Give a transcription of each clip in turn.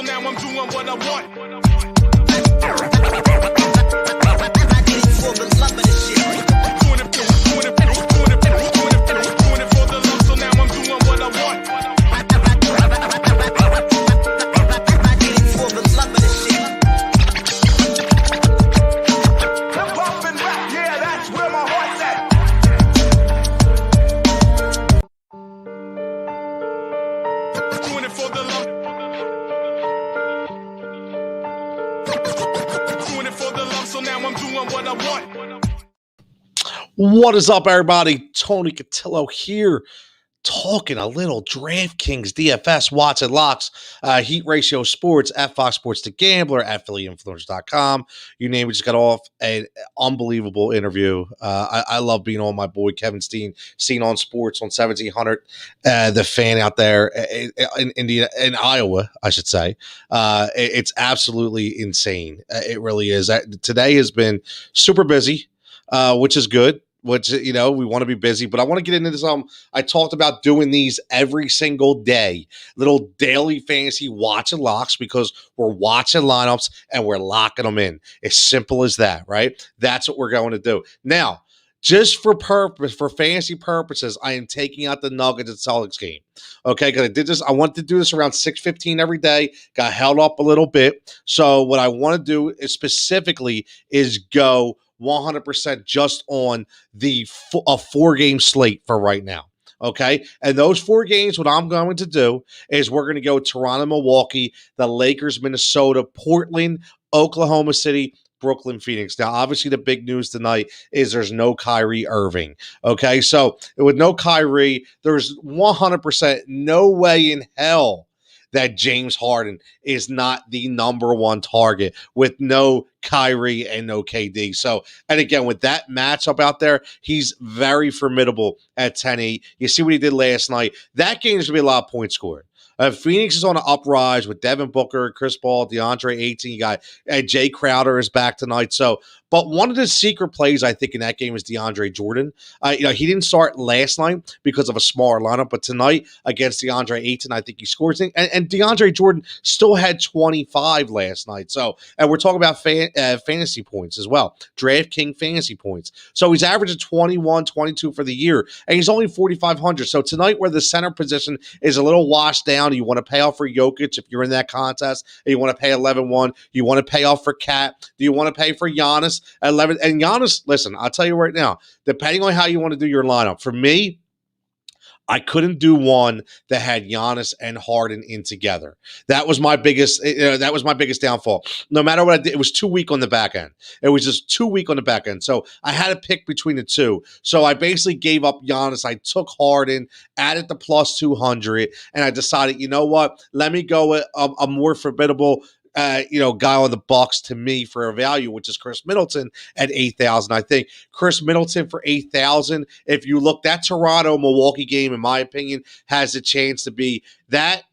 now I'm doing what I want. For the love of the shit. Doing it for the love, so now I'm doing what I want. I did it for the love of the shit. Hip hop and rap, yeah, that's where my heart's at. Doing it for the love. Doing it for the love, so now I'm doing what I want. What is up, everybody? Tony Cutillo here, talking a little Draftkings, DFS, Watts and Locks, Heat Ratio Sports, at Fox Sports The Gambler, at PhillyInfluencers.com. You name it, just got off an unbelievable interview. I love being on my boy Kevin Steen, seen on sports on 1700, the fan out there in India, in Iowa, I should say. It's absolutely insane. It really is. Today has been super busy, which is good. Which, we want to be busy, but I want to get into this. I talked about doing these every single day, little daily fantasy watch and locks, because we're watching lineups and we're locking them in. As simple as that, right? That's what we're going to do. Now, just for fantasy purposes, I am taking out the Nuggets and Celtics game. Okay, because I did this. I wanted to do this around 6:15 every day. Got held up a little bit. So what I want to do is specifically go 100% just on a 4-game slate for right now. Okay. And those 4 games, what I'm going to do is we're going to go Toronto, Milwaukee, the Lakers, Minnesota, Portland, Oklahoma City, Brooklyn, Phoenix. Now, obviously, the big news tonight is there's no Kyrie Irving. Okay. So with no Kyrie, there's 100% no way in hell that James Harden is not the number one target with no Kyrie and no KD. So, and again, with that matchup out there, he's very formidable at 10-8. You see what he did last night. That game is going to be a lot of points scored. Phoenix is on an uprise with Devin Booker, Chris Paul, DeAndre Ayton. You got Jay Crowder is back tonight. So, but one of the secret plays I think in that game is DeAndre Jordan. He didn't start last night because of a smaller lineup, but tonight against DeAndre Ayton, I think he scores. And DeAndre Jordan still had 25 last night. So, and we're talking about fantasy points as well, DraftKings fantasy points. So he's averaging 21, 22 for the year, and he's only 4,500. So tonight, where the center position is a little washed down, you want to pay off for Jokic if you're in that contest, and you want to pay 11-1. You want to pay off for Cat. Do you want to pay for Giannis at 11? And Giannis, listen, I'll tell you right now, depending on how you want to do your lineup, for me, I couldn't do one that had Giannis and Harden in together. That was my biggest. That was my biggest downfall. No matter what I did, it was too weak on the back end. It was just too weak on the back end. So I had to pick between the two. So I basically gave up Giannis. I took Harden, added the plus 200, and I decided, you know what? Let me go with a more formidable guy on the Bucks to me for a value, which is Chris Middleton at 8,000. I think Chris Middleton for 8,000. If you look, that Toronto Milwaukee game, in my opinion, has a chance to be that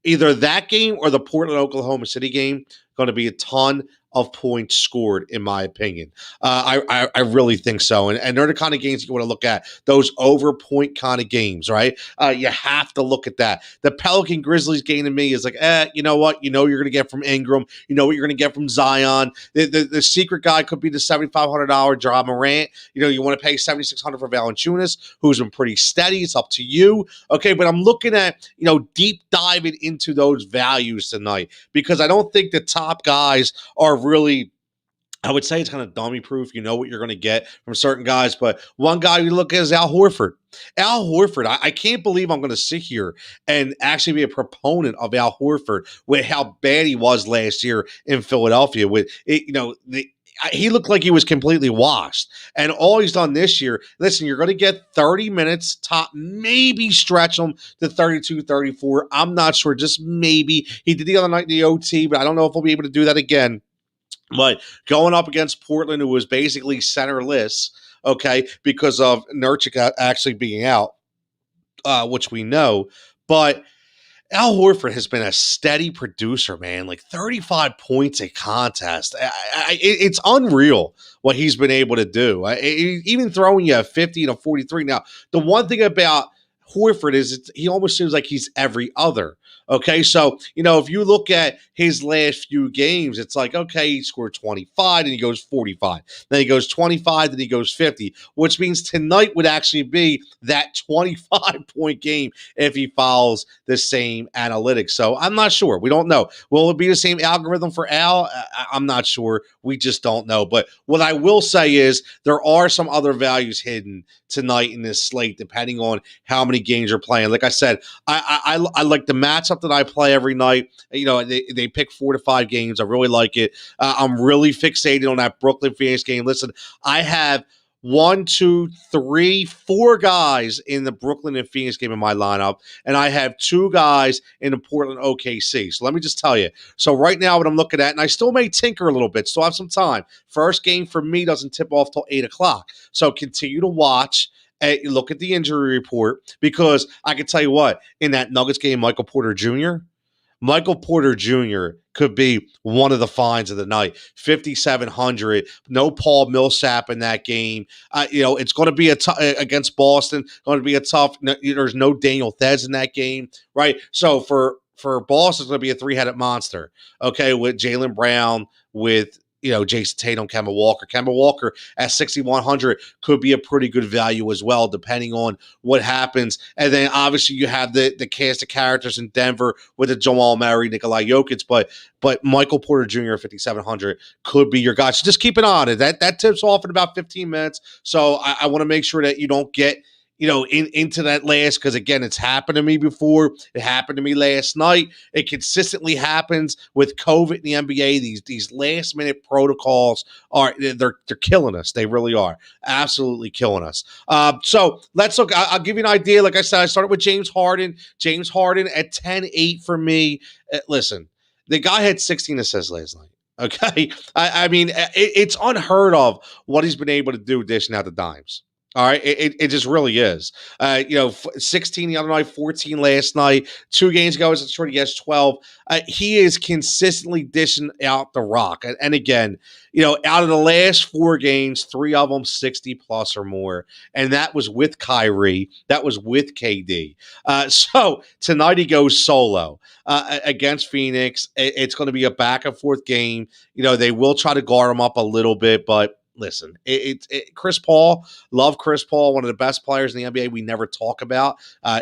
either that game or the Portland Oklahoma City game. Going to be a ton of points scored, in my opinion. I really think so. And they're the kind of games you want to look at, those over point kind of games, right? You have to look at that. The Pelican Grizzlies game to me is like, you know what? You know you're going to get from Ingram. You know what you're going to get from Zion. The secret guy could be the $7,500 Ja Morant. You want to pay $7,600 for Valanciunas, who's been pretty steady. It's up to you. Okay, but I'm looking at, deep diving into those values tonight, because I don't think the top guys are really, I would say it's kind of dummy proof. You know what you're going to get from certain guys. But one guy you look at is Al Horford. Al Horford, I can't believe I'm going to sit here and actually be a proponent of Al Horford with how bad he was last year in Philadelphia. With it, he looked like he was completely washed. And all he's done this year, listen, you're going to get 30 minutes top, maybe stretch him to 32, 34. I'm not sure, just maybe. He did the other night in the OT, but I don't know if he'll be able to do that again. But going up against Portland, who was basically centerless, okay, because of Nurkic actually being out, which we know. But Al Horford has been a steady producer, man, like 35 points a contest. It's unreal what he's been able to do. Even throwing you a 50 and a 43. Now, the one thing about Horford is he almost seems like he's every other. Okay, so if you look at his last few games, it's like, okay, he scored 25, and he goes 45, then he goes 25, then he goes 50, which means tonight would actually be that 25-point game if he follows the same analytics. So I'm not sure. We don't know. Will it be the same algorithm for Al? I'm not sure. We just don't know. But what I will say is there are some other values hidden tonight in this slate, depending on how many games you're playing. Like I said, I like the matchup that I play every night. They pick 4 to 5 games. I really like it. I'm really fixated on that Brooklyn Phoenix game. Listen, I have 1, 2, 3, 4 guys in the Brooklyn and Phoenix game in my lineup, and I have 2 guys in the Portland OKC. So let me just tell you. So right now, what I'm looking at, and I still may tinker a little bit, still have some time. First game for me doesn't tip off till 8 o'clock. So continue to watch. Look at the injury report, because I can tell you what, in that Nuggets game, Michael Porter Jr. could be one of the finds of the night. 5,700. No Paul Millsap in that game. It's going to be against Boston. Going to be a tough. There's no Daniel Thez in that game, right? So for Boston, it's going to be a 3-headed monster. Okay, with Jaylen Brown, with Jason Tatum, Kemba Walker. Kemba Walker at 6,100 could be a pretty good value as well, depending on what happens. And then obviously you have the cast of characters in Denver with the Jamal Murray, Nikola Jokic, but Michael Porter Jr. 5,700 could be your guy. So just keep an eye on it. That tips off in about 15 minutes. So I want to make sure that you don't get into that last, because again, it's happened to me before. It happened to me last night. It consistently happens with COVID in the NBA. These last minute protocols they're killing us. They really are absolutely killing us. So let's look. I'll give you an idea. Like I said, I started with James Harden. James Harden at 10-8 for me. Listen, the guy had 16 assists last night. Okay, I mean, it's unheard of what he's been able to do dishing out the dimes. All right, it just really is. 16 the other night, 14 last night. 2 games ago, it's sure he has 12. He is consistently dishing out the rock. And again, out of the last 4 games, 3 of them 60 plus or more. And that was with Kyrie. That was with KD. So tonight he goes solo against Phoenix. It's going to be a back and forth game. They will try to guard him up a little bit, but listen, Chris Paul, love Chris Paul, one of the best players in the NBA we never talk about,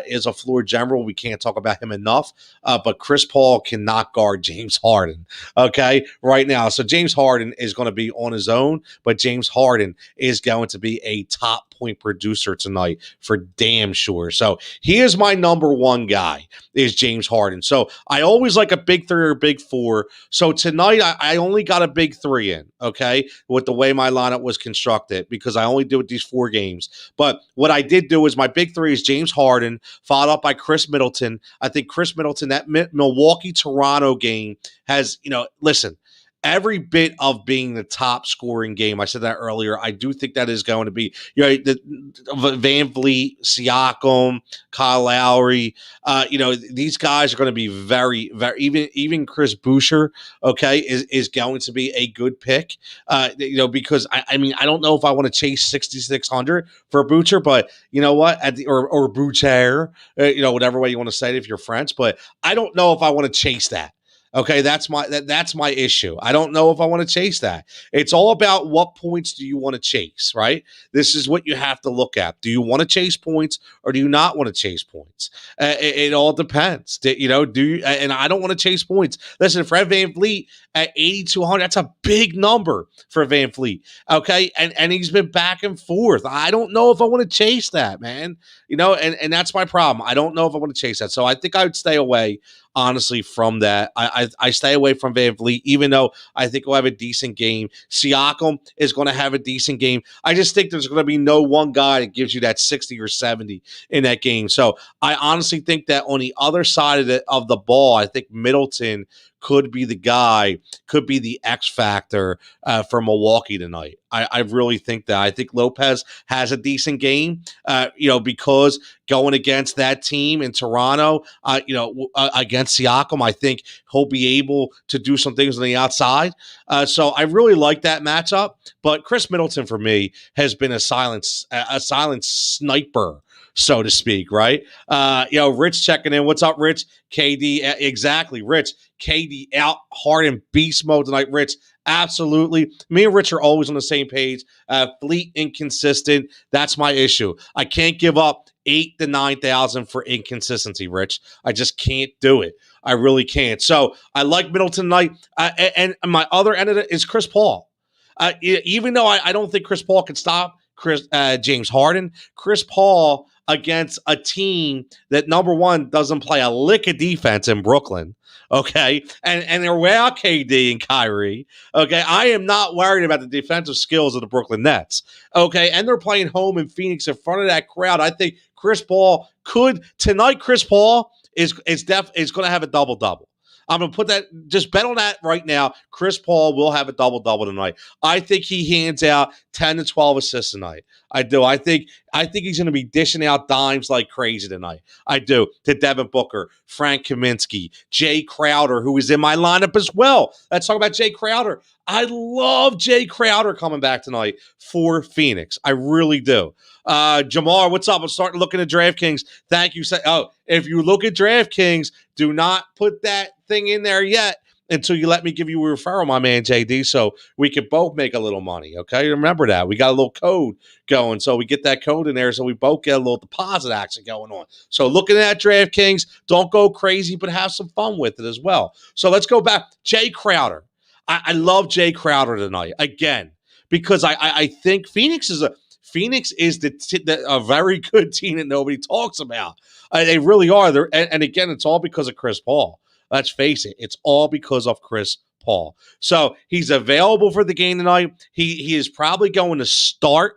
is a floor general. We can't talk about him enough, but Chris Paul cannot guard James Harden, okay, right now. So James Harden is going to be on his own, but James Harden is going to be a top point producer tonight for damn sure. So he is my number 1 guy, is James Harden. So I always like a big 3 or a big 4. So tonight I only got a big 3 in, okay, with the way my lineup was constructed, because I only do it these 4 games. But what I did do is my big 3 is James Harden, followed up by Chris Middleton. I think Chris Middleton, that Milwaukee-Toronto game has, listen, every bit of being the top scoring game. I said that earlier. I do think that is going to be, Van Vliet, Siakam, Kyle Lowry. These guys are going to be very, very, even Chris Boucher, okay, is going to be a good pick. Because I mean, I don't know if I want to chase 6,600 for Boucher, but you know what, or Boucher, whatever way you want to say it if you're French, but I don't know if I want to chase that. Okay, that's my issue. I don't know if I want to chase that. It's all about what points do you want to chase, right? This is what you have to look at. Do you want to chase points or do you not want to chase points? It all depends. And I don't want to chase points. Listen, Fred VanVleet at 8,200, that's a big number for VanVleet. Okay, and he's been back and forth. I don't know if I want to chase that, man. And that's my problem. I don't know if I want to chase that. So I think I would stay away, honestly, from that. I stay away from VanVleet, even though I think he'll have a decent game. Siakam is going to have a decent game. I just think there's going to be no one guy that gives you that 60 or 70 in that game. So I honestly think that on the other side of the ball, I think Middleton could be the guy, could be the X factor for Milwaukee tonight. I really think that. I think Lopez has a decent game, because going against that team in Toronto, against Siakam, I think he'll be able to do some things on the outside. So I really like that matchup. But Chris Middleton for me has been a silent sniper so to speak, right? Rich checking in. What's up, Rich? KD, exactly, Rich. KD out, Harden beast mode tonight, Rich. Absolutely. Me and Rich are always on the same page. Fleet inconsistent. That's my issue. I can't give up 8,000 to 9,000 for inconsistency, Rich. I just can't do it. I really can't. So I like Middleton tonight. And my other end of it is Chris Paul. Even though I don't think Chris Paul can stop James Harden, Chris Paul against a team that, number one, doesn't play a lick of defense in Brooklyn, okay? And they're without KD and Kyrie, okay? I am not worried about the defensive skills of the Brooklyn Nets, okay? And they're playing home in Phoenix in front of that crowd. I think Chris Paul tonight Chris Paul is going to have a double-double. I'm going to put that, just bet on that right now. Chris Paul will have a double-double tonight. I think he hands out 10 to 12 assists tonight. I do. I think he's going to be dishing out dimes like crazy tonight. I do. To Devin Booker, Frank Kaminsky, Jay Crowder, who is in my lineup as well. Let's talk about Jay Crowder. I love Jay Crowder coming back tonight for Phoenix. I really do. Jamar, what's up? I'm starting looking at DraftKings. Thank you. If you look at DraftKings, do not put that thing in there yet until you let me give you a referral, my man JD, so we can both make a little money, okay? Remember that. We got a little code going, so we get that code in there so we both get a little deposit action going on. So looking at DraftKings, don't go crazy, but have some fun with it as well. So let's go back. Jay Crowder. I love Jay Crowder tonight, again, because I think Phoenix is a very good team that nobody talks about. They really are. And again, it's all because of Chris Paul. Let's face it. It's all because of Chris Paul. So he's available for the game tonight. He is probably going to start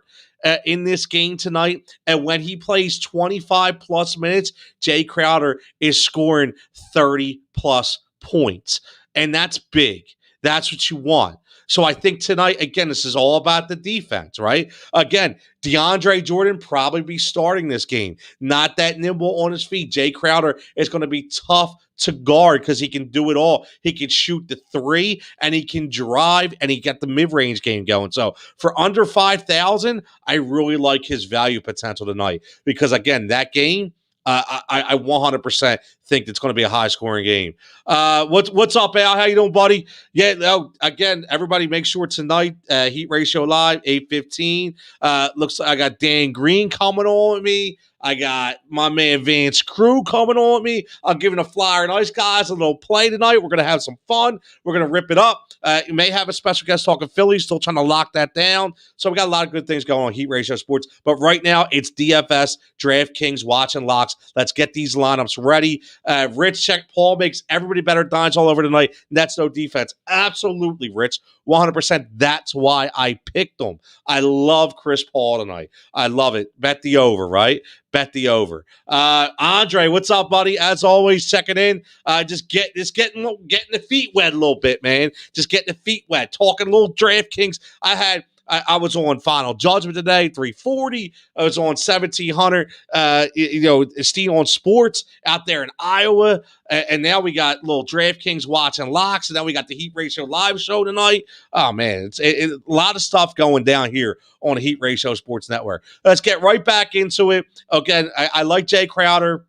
in this game tonight. And when he plays 25-plus minutes, Jay Crowder is scoring 30-plus points. And that's big. That's what you want. So I think tonight, again, this is all about the defense, right? Again, DeAndre Jordan probably be starting this game. Not that nimble on his feet. Jay Crowder is going to be tough to guard because he can do it all. He can shoot the three, and he can drive, and he got the mid-range game going. So for under 5,000, I really like his value potential tonight because, again, that game, I 100% think it's going to be a high-scoring game. What's up, Al? How you doing, buddy? Yeah, again, everybody make sure tonight, Heat Ratio Live, 8:15. Looks like I got Dan Green coming on with me. I got my man Vance Crew coming on with me. I'm giving a flyer. Nice guys, a little play tonight. We're going to have some fun. We're going to rip it up. You may have a special guest talking Philly, still trying to lock that down. So we got a lot of good things going on Heat Ratio Sports. But right now, it's DFS, DraftKings, Watch and Locks. Let's get these lineups ready. Rich check Paul makes everybody better dimes all over tonight. That's no defense. Absolutely, Rich. 100%. That's why I picked them. I love Chris Paul tonight. I love it. Bet the over, right? Bet the over. Andre, what's up, buddy? As always, checking in. Getting the feet wet a little bit, man. Just getting the feet wet. Talking a little DraftKings. I was on Final Judgment today, 340. I was on 1,700. Steve on Sports out there in Iowa. And now we got little DraftKings Watch and Locks. And then we got the Heat Ratio Live show tonight. Oh, man, it's a lot of stuff going down here on the Heat Ratio Sports Network. Let's get right back into it. Again, I like Jay Crowder.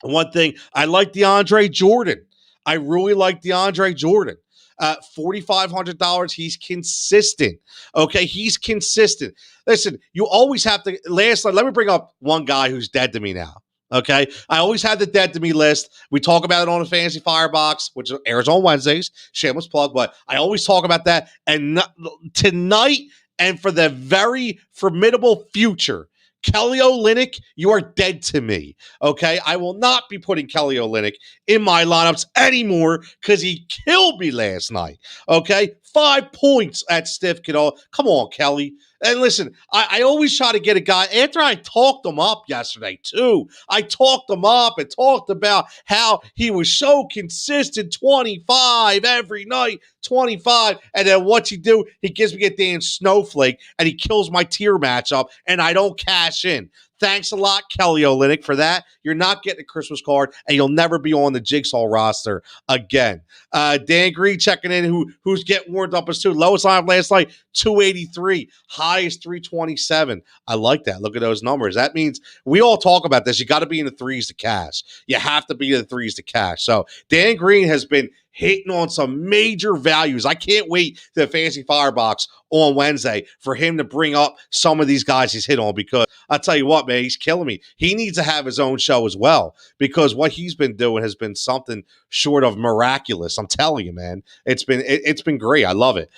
One thing, I like DeAndre Jordan. I really like DeAndre Jordan. $4,500. He's consistent. Okay, he's consistent. Listen, you always have to. Let me bring up one guy who's dead to me now. Okay, I always have the dead to me list. We talk about it on the Fantasy Firebox, which airs on Wednesdays. Shameless plug, but I always talk about that. And tonight, and for the very formidable future, Kelly Olynyk, you are dead to me, okay? I will not be putting Kelly Olynyk in my lineups anymore because he killed me last night, okay? 5 points at Steph Cutillo. Come on, Kelly. And listen, I always try to get a guy, after I talked him up yesterday, too. I talked him up and talked about how he was so consistent, 25 every night, 25. And then what's he do? He gives me a damn snowflake, and he kills my tier matchup, and I don't cash in. Thanks a lot, Kelly Olynyk, for that. You're not getting a Christmas card, and you'll never be on the Jigsaw roster again. Dan Green checking in, who's getting warmed up as too. Lowest line last night, 283. Highest 327. I like that. Look at those numbers. That means we all talk about this. You got to be in the threes to cash. You have to be in the threes to cash. So Dan Green has been hitting on some major values. I can't wait to the Fantasy Firebox on Wednesday for him to bring up some of these guys he's hit on, because I'll tell you what, man, he's killing me. He needs to have his own show as well, because what he's been doing has been something short of miraculous. I'm telling you, man, it's been great. I love it.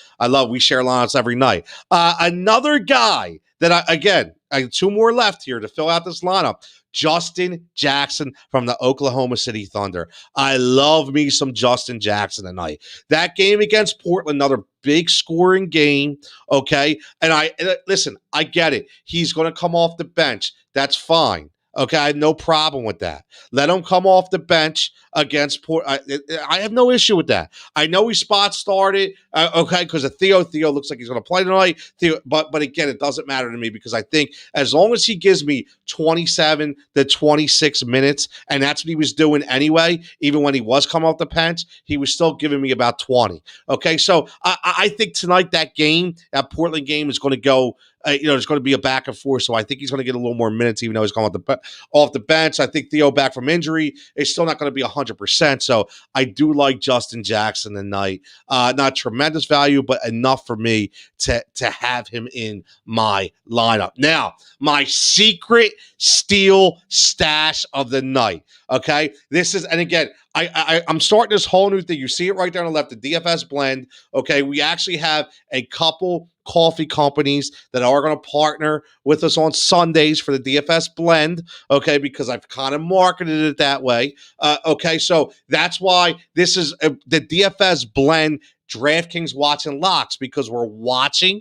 We share lineups every night. Another guy that I have two more left here to fill out this lineup. Justin Jackson from the Oklahoma City Thunder. I love me some Justin Jackson tonight. That game against Portland, another big scoring game, okay? And listen, I get it. He's going to come off the bench. That's fine. Okay, I have no problem with that. Let him come off the bench against Portland. I have no issue with that. I know he spot started, okay, because of Theo. Theo looks like he's going to play tonight. But again, it doesn't matter to me, because I think as long as he gives me 27 to 26 minutes, and that's what he was doing anyway, even when he was coming off the bench, he was still giving me about 20. Okay, so I think tonight that Portland game is going to go. There's going to be a back and forth, so I think he's going to get a little more minutes, even though he's coming off the bench. I think Theo back from injury is still not going to be 100%, so I do like Justin Jackson tonight. Not tremendous value, but enough for me to have him in my lineup. Now, my secret steal stash of the night, okay? This is, and again, I'm starting this whole new thing. You see it right there on the left, the DFS blend, okay? We actually have a couple coffee companies that are going to partner with us on Sundays for the DFS blend, okay, because I've kind of marketed it that way. Okay, so that's why this is the DFS blend DraftKings Watch and Locks, because we're watching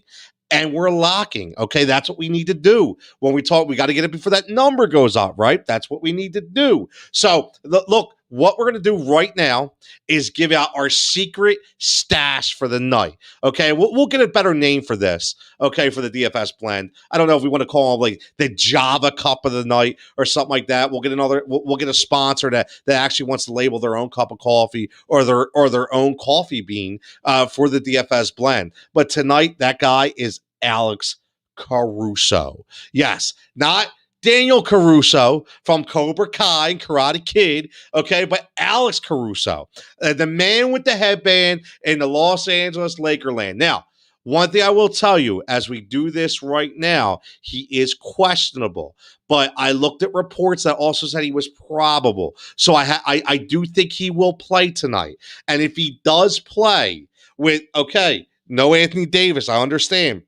and we're locking. Okay, that's what we need to do. When we talk, we got to get it before that number goes up, right? That's what we need to do. So look, what we're going to do right now is give out our secret stash for the night. Okay, we'll get a better name for this. Okay, for the DFS blend. I don't know if we want to call them like the Java Cup of the night or something like that. We'll get we'll get a sponsor that actually wants to label their own cup of coffee or their own coffee bean for the DFS blend. But tonight, that guy is Alex Caruso. Yes, not Daniel Caruso from Cobra Kai and Karate Kid, okay, but Alex Caruso, the man with the headband in the Los Angeles Lakerland. Now, one thing I will tell you, as we do this right now, he is questionable, but I looked at reports that also said he was probable. So I do think he will play tonight. And if he does play with, okay, no Anthony Davis, I understand.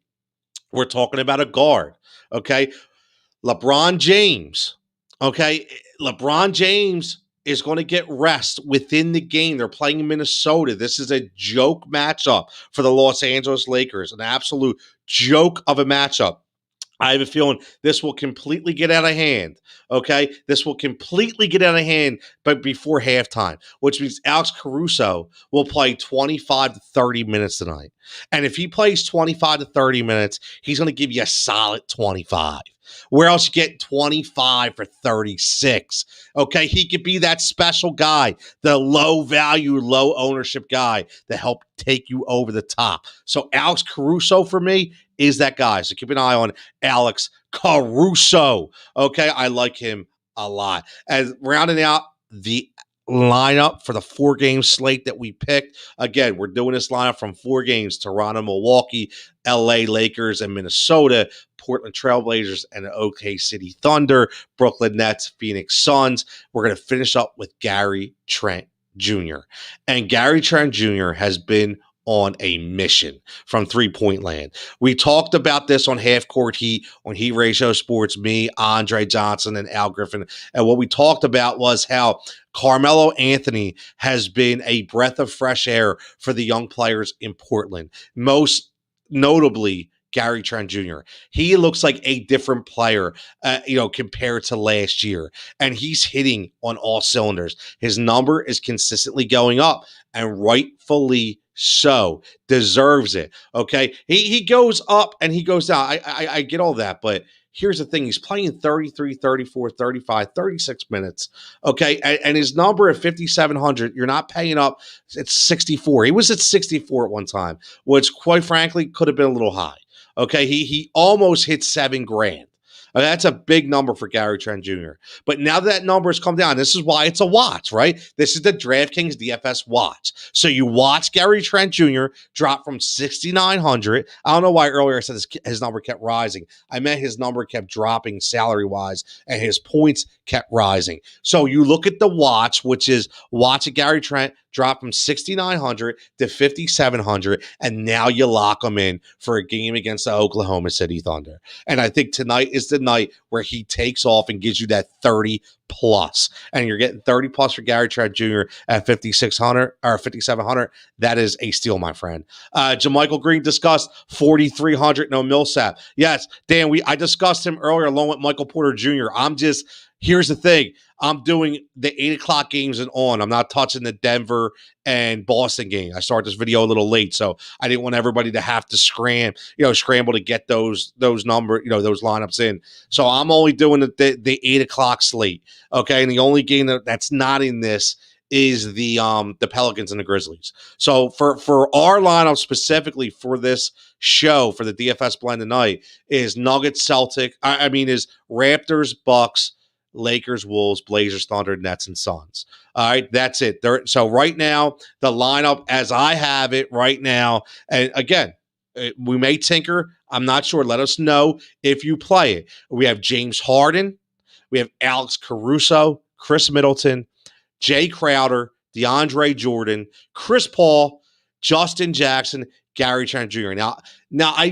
We're talking about a guard, okay? LeBron James, okay? LeBron James is going to get rest within the game. They're playing in Minnesota. This is a joke matchup for the Los Angeles Lakers, an absolute joke of a matchup. I have a feeling this will completely get out of hand, okay? This will completely get out of hand but before halftime, which means Alex Caruso will play 25 to 30 minutes tonight. And if he plays 25 to 30 minutes, he's going to give you a solid 25. Where else you get 25 for 36? Okay, he could be that special guy, the low value, low ownership guy that help take you over the top. So Alex Caruso for me is that guy. So keep an eye on Alex Caruso. Okay, I like him a lot. As rounding out the lineup for the 4-game slate that we picked. Again, we're doing this lineup from 4 games: Toronto, Milwaukee, LA Lakers, and Minnesota, Portland Trailblazers, and OK City Thunder, Brooklyn Nets, Phoenix Suns. We're going to finish up with Gary Trent Jr. And Gary Trent Jr. has been on a mission from three-point land. We talked about this on Half Court Heat, on Heat Ratio Sports, me, Andre Johnson, and Al Griffin. And what we talked about was how Carmelo Anthony has been a breath of fresh air for the young players in Portland. Most notably, Gary Trent Jr. He looks like a different player, compared to last year. And he's hitting on all cylinders. His number is consistently going up, and rightfully so. Deserves it. Okay. He goes up and he goes down. I get all that, but here's the thing. He's playing 33, 34, 35, 36 minutes. Okay. And his number at 5,700, you're not paying up. It's 64. He was at 64 at one time, which quite frankly could have been a little high. Okay. He almost hit $7,000. That's a big number for Gary Trent Jr. But now that number has come down, this is why it's a watch, right? This is the DraftKings DFS watch. So you watch Gary Trent Jr. drop from 6,900. I don't know why earlier I said his number kept rising. I meant his number kept dropping salary-wise, and his points kept rising. So you look at the watch, which is watch Gary Trent drop from 6,900 to 5,700, and now you lock him in for a game against the Oklahoma City Thunder. And I think tonight is the night where he takes off and gives you that 30 plus, and you're getting 30 plus for Gary Trent Jr. at 5,600 or 5,700. That is a steal, my friend. JaMychal Green discussed 4,300. No Millsap. Yes, Dan. I discussed him earlier along with Michael Porter Jr. Here's the thing. I'm doing the 8 o'clock games and on. I'm not touching the Denver and Boston game. I started this video a little late, so I didn't want everybody to have to scramble to get those number, those lineups in. So I'm only doing the 8 o'clock slate. Okay. And the only game that's not in this is the Pelicans and the Grizzlies. So for our lineup specifically for this show, for the DFS blend tonight, is Nuggets, is Raptors, Bucks, Lakers, Wolves, Blazers, Thunder, Nets, and Suns. All right, that's it. So right now, the lineup as I have it right now, and again, we may tinker. I'm not sure. Let us know if you play it. We have James Harden. We have Alex Caruso, Chris Middleton, Jay Crowder, DeAndre Jordan, Chris Paul, Justin Jackson, Gary Trent Jr. Now I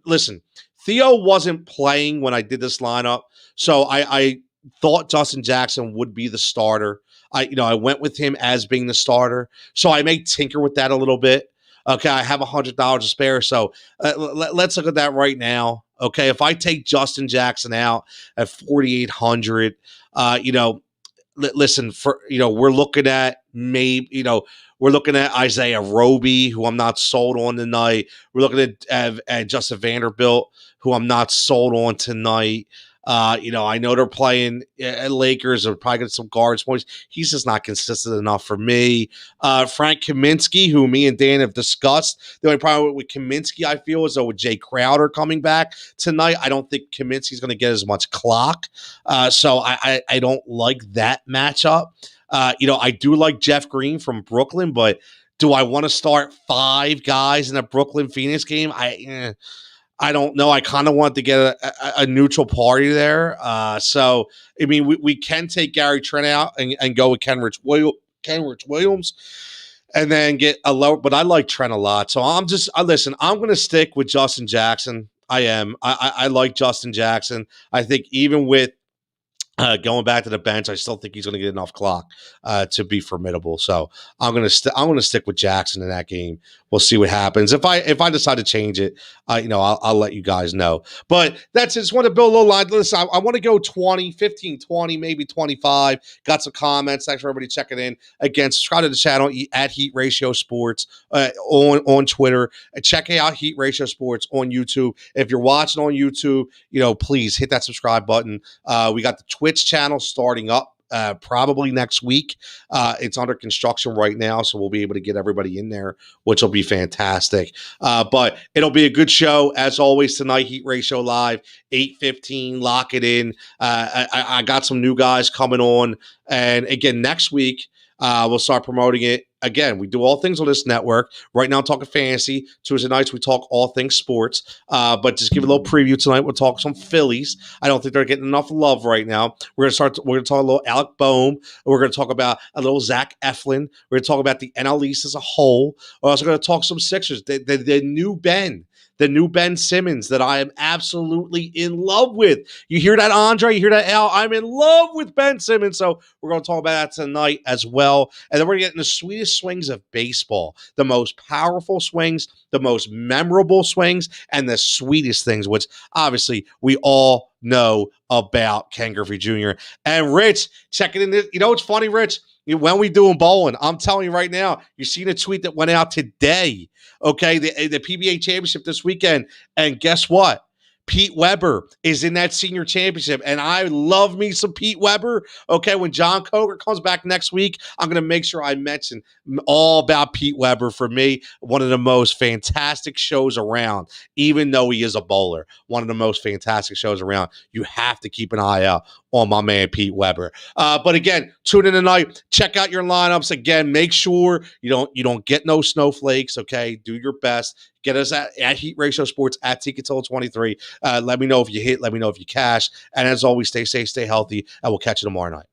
listen. Theo wasn't playing when I did this lineup, so I thought Justin Jackson would be the starter. I went with him as being the starter, so I may tinker with that a little bit. Okay, I have $100 to spare, so let's look at that right now. Okay, if I take Justin Jackson out at 4,800, listen, we're looking at we're looking at Isaiah Roby, who I'm not sold on tonight. We're looking at Justin Vanderbilt, who I'm not sold on tonight. I know they're playing at Lakers. They're probably getting some guards points. He's just not consistent enough for me. Frank Kaminsky, who me and Dan have discussed. The only problem with Kaminsky, I feel, is with Jay Crowder coming back tonight. I don't think Kaminsky's going to get as much clock. So I don't like that matchup. I do like Jeff Green from Brooklyn, but do I want to start 5 guys in a Brooklyn Phoenix game? I don't know. I kind of want to get a neutral party there. We can take Gary Trent out and go with Kenrich Williams and then get a lower, but I like Trent a lot. So I'm going to stick with Justin Jackson. I am. I like Justin Jackson. I think even with going back to the bench, I still think he's going to get enough clock to be formidable. So I'm going to stick with Jackson in that game. We'll see what happens. If I decide to change it, I'll let you guys know. But that's it. Just want to build a little line. Listen, I want to go 20, 15, 20, maybe 25. Got some comments. Thanks for everybody checking in. Again, subscribe to the channel at Heat Ratio Sports on Twitter. Check out Heat Ratio Sports on YouTube. If you're watching on YouTube, please hit that subscribe button. We got the Twitch channel starting up probably next week. It's under construction right now, so we'll be able to get everybody in there, which will be fantastic. But it'll be a good show as always tonight. Heat Ratio Live, 8:15. Lock it in. I got some new guys coming on, and again next week we'll start promoting it. Again, we do all things on this network. Right now, I'm talking fantasy. Tuesday nights, we talk all things sports. But just give a little preview tonight. We'll talk some Phillies. I don't think they're getting enough love right now. We're going to talk a little Alec Boehm. We're going to talk about a little Zach Eflin. We're going to talk about the NL East as a whole. We're also going to talk some Sixers. The new Ben. The new Ben Simmons that I am absolutely in love with. You hear that, Andre? You hear that, Al? I'm in love with Ben Simmons. So we're going to talk about that tonight as well. And then we're getting the sweetest swings of baseball, the most powerful swings, the most memorable swings, and the sweetest things, which obviously we all know about Ken Griffey Jr. And Rich, checking in. It's funny, Rich? When we doing bowling, I'm telling you right now, you seen a tweet that went out today. Okay, the PBA championship this weekend, and guess what? Pete Weber is in that senior championship, and I love me some Pete Weber. Okay, when John Coker comes back next week, I'm going to make sure I mention all about Pete Weber. For me, one of the most fantastic shows around, even though he is a bowler. One of the most fantastic shows around. You have to keep an eye out on my man Pete Weber. But again, tune in tonight. Check out your lineups. Again, make sure you don't get no snowflakes. Okay, do your best. Get us at Heat Ratio Sports at Cutillo23. Let me know if you hit. Let me know if you cash. And as always, stay safe, stay healthy, and we'll catch you tomorrow night.